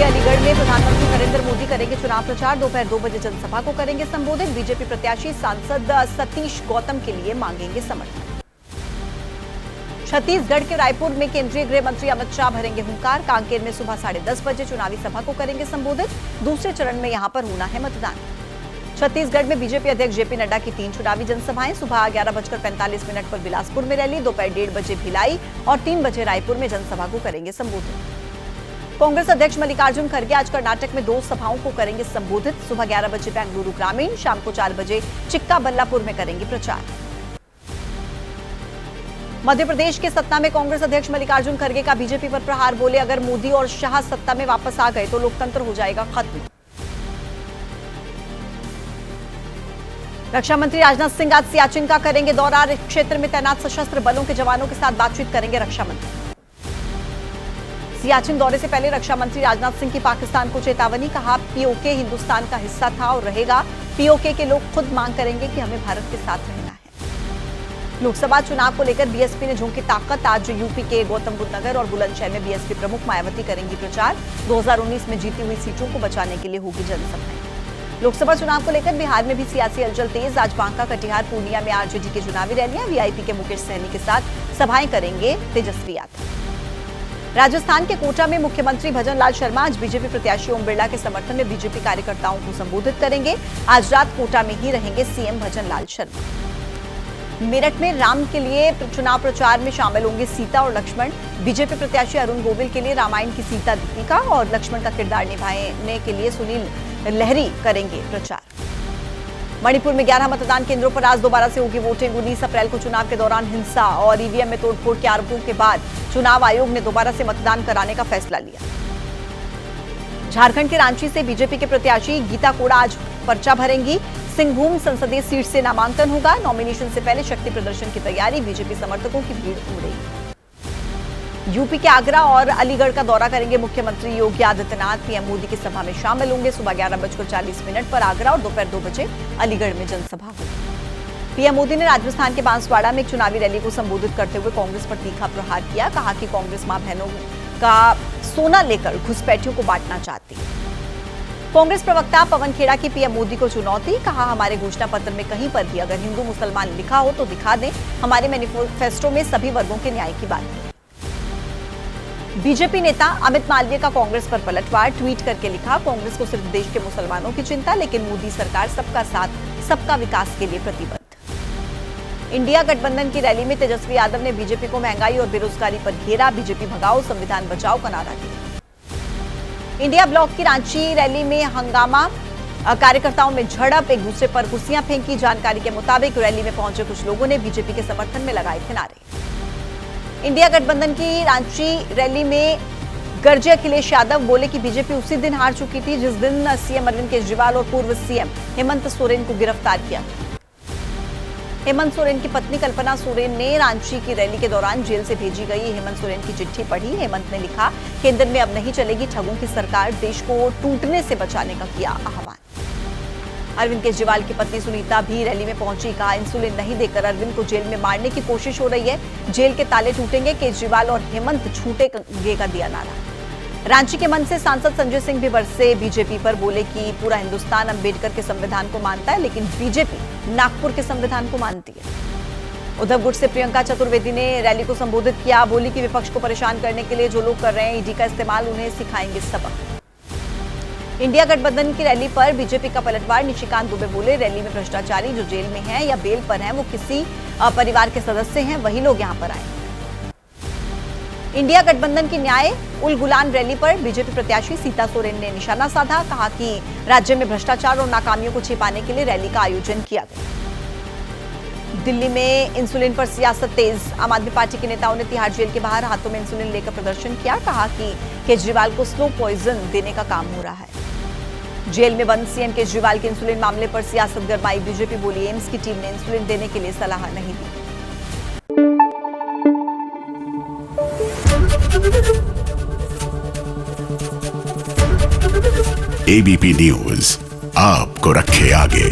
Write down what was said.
के अलीगढ़ में प्रधानमंत्री नरेंद्र मोदी करेंगे चुनाव प्रचार। दोपहर 2 बजे जनसभा को करेंगे संबोधित। बीजेपी प्रत्याशी सांसद सतीश गौतम के लिए मांगेंगे समर्थन। छत्तीसगढ़ के रायपुर में केंद्रीय गृह मंत्री अमित शाह भरेंगे हुंकार। कांकेर में सुबह 10:30 बजे चुनावी सभा को करेंगे संबोधित। दूसरे चरण में यहां पर होना है मतदान। छत्तीसगढ़ में बीजेपी अध्यक्ष जेपी नड्डा की 3 चुनावी जनसभाएं। सुबह 11:45 पर बिलासपुर में रैली, दोपहर 1:30 बजे भिलाई और 3 बजे रायपुर में जनसभा को करेंगे संबोधित। कांग्रेस अध्यक्ष मल्लिकार्जुन खड़गे आज कर्नाटक में 2 सभाओं को करेंगे संबोधित। सुबह 11 बजे बेंगलुरु ग्रामीण, शाम को 4 बजे चिक्काबल्लापुर में करेंगे प्रचार। मध्य प्रदेश के सतना में कांग्रेस अध्यक्ष मल्लिकार्जुन खड़गे का बीजेपी पर प्रहार। बोले, अगर मोदी और शाह सत्ता में वापस आ गए तो लोकतंत्र हो जाएगा खत्म। रक्षा मंत्री राजनाथ सिंह आज सियाचिन का करेंगे दौरा। क्षेत्र में तैनात सशस्त्र बलों के जवानों के साथ बातचीत करेंगे रक्षा मंत्री। सियाचिन दौरे से पहले रक्षा मंत्री राजनाथ सिंह की पाकिस्तान को चेतावनी। कहा, पीओके हिंदुस्तान का हिस्सा था और रहेगा। पीओके के लोग खुद मांग करेंगे कि हमें भारत के साथ रहना है। लोकसभा चुनाव को लेकर बीएसपी ने झोंकी ताकत। आज यूपी के गौतम बुद्ध नगर और बुलंदशहर में बीएसपी प्रमुख मायावती करेंगी प्रचार। 2019 में जीती हुई सीटों को बचाने के लिए होगी जनसभाएं। लोकसभा चुनाव को लेकर बिहार में भी सियासी हलचल तेज। आज बांका, कटिहार, पूर्णिया में आरजेडी की चुनावी रैलियां। वीआईपी के मुकेश सहनी के साथ सभाएं करेंगे तेजस्वी यादव। राजस्थान के कोटा में मुख्यमंत्री भजन लाल शर्मा आज बीजेपी प्रत्याशी ओम बिरला के समर्थन में बीजेपी कार्यकर्ताओं को संबोधित करेंगे। आज रात कोटा में ही रहेंगे सीएम भजन लाल शर्मा। मेरठ में राम के लिए चुनाव प्रचार में शामिल होंगे सीता और लक्ष्मण। बीजेपी प्रत्याशी अरुण गोविल के लिए रामायण की सीता दीपिका और लक्ष्मण का किरदार निभाने के लिए सुनील लहरी करेंगे प्रचार। मणिपुर में 11 मतदान केंद्रों पर आज दोबारा से होगी वोटिंग। 19 अप्रैल को चुनाव के दौरान हिंसा और ईवीएम में तोड़फोड़ के आरोपों के बाद चुनाव आयोग ने दोबारा से मतदान कराने का फैसला लिया। झारखंड के रांची से बीजेपी के प्रत्याशी गीता कोड़ा आज पर्चा भरेंगी। सिंहभूम संसदीय सीट से नामांकन होगा। नॉमिनेशन से पहले शक्ति प्रदर्शन की तैयारी। बीजेपी समर्थकों की भीड़ उमड़ी। यूपी के आगरा और अलीगढ़ का दौरा करेंगे मुख्यमंत्री योगी आदित्यनाथ। पीएम मोदी की सभा में शामिल होंगे। सुबह 11:40 पर आगरा और दोपहर 2 बजे अलीगढ़ में जनसभा होगी। पीएम मोदी ने राजस्थान के बांसवाड़ा में एक चुनावी रैली को संबोधित करते हुए कांग्रेस पर तीखा प्रहार किया। कहा कि कांग्रेस मां बहनों का सोना लेकर घुसपैठियों को बांटना चाहती है। कांग्रेस प्रवक्ता पवन खेड़ा की पीएम मोदी को चुनौती। कहा, हमारे घोषणा पत्र में कहीं पर भी अगर हिंदू मुसलमान लिखा हो तो दिखा दें। हमारे मैनिफेस्टो में सभी वर्गों के न्याय की बात है। बीजेपी नेता अमित मालवीय का कांग्रेस पर पलटवार। ट्वीट करके लिखा, कांग्रेस को सिर्फ देश के मुसलमानों की चिंता, लेकिन मोदी सरकार सबका साथ सबका विकास के लिए प्रतिबद्ध। इंडिया गठबंधन की रैली में तेजस्वी यादव ने बीजेपी को महंगाई और बेरोजगारी पर घेरा। बीजेपी भगाओ, संविधान बचाओ का नारा दिया। इंडिया ब्लॉक की रांची रैली में हंगामा। कार्यकर्ताओं में झड़प, एक दूसरे पर कुर्सियां फेंकी। जानकारी के मुताबिक रैली में पहुंचे कुछ लोगों ने बीजेपी के समर्थन में लगाए थे नारे। इंडिया गठबंधन की रांची रैली में गरजे अखिलेश यादव। बोले कि बीजेपी उसी दिन हार चुकी थी जिस दिन सीएम अरविंद केजरीवाल और पूर्व सीएम हेमंत सोरेन को गिरफ्तार किया। हेमंत सोरेन की पत्नी कल्पना सोरेन ने रांची की रैली के दौरान जेल से भेजी गई हेमंत सोरेन की चिट्ठी पढ़ी। हेमंत ने लिखा, केंद्र में अब नहीं चलेगी ठगों की सरकार, देश को टूटने से बचाने का किया आह्वान। अरविंद केजरीवाल की पत्नी सुनीता भी रैली में पहुंची। कहा, इंसुलिन नहीं देकर अरविंद को जेल में मारने की कोशिश हो रही है। जेल के ताले टूटेंगे, केजरीवाल और हेमंत छूटेंगे का दिया नारा। रांची के मंच से सांसद संजय सिंह भी बरसे बीजेपी पर। बोले कि पूरा हिंदुस्तान अंबेडकर के संविधान को मानता है, लेकिन बीजेपी नागपुर के संविधान को मानती है। उद्धव गुट से प्रियंका चतुर्वेदी ने रैली को संबोधित किया। बोली कि विपक्ष को परेशान करने के लिए जो लोग कर रहे हैं ईडी का इस्तेमाल, उन्हें सिखाएंगे सबक। इंडिया गठबंधन की रैली पर बीजेपी का पलटवार। निशिकांत दुबे बोले, रैली में भ्रष्टाचारी जो जेल में हैं या बेल पर हैं, वो किसी परिवार के सदस्य हैं, वही लोग यहां पर आए। इंडिया गठबंधन की न्याय उल गुलान रैली पर बीजेपी प्रत्याशी सीता सोरेन ने निशाना साधा। कहा कि राज्य में भ्रष्टाचार और नाकामियों को छिपाने के लिए रैली का आयोजन किया गया। दिल्ली में इंसुलिन पर सियासत तेज। आम आदमी पार्टी के नेताओं ने तिहाड़ जेल के बाहर हाथों में इंसुलिन लेकर प्रदर्शन किया। कहा कि केजरीवाल को स्लो पॉइजन देने का काम हो रहा है। जेल में बंद सीएम केजरीवाल के इंसुलिन मामले पर सियासत गरमाई। बीजेपी बोली, एम्स की टीम ने इंसुलिन देने के लिए सलाह नहीं दी। एबीपी न्यूज आपको रखे आगे।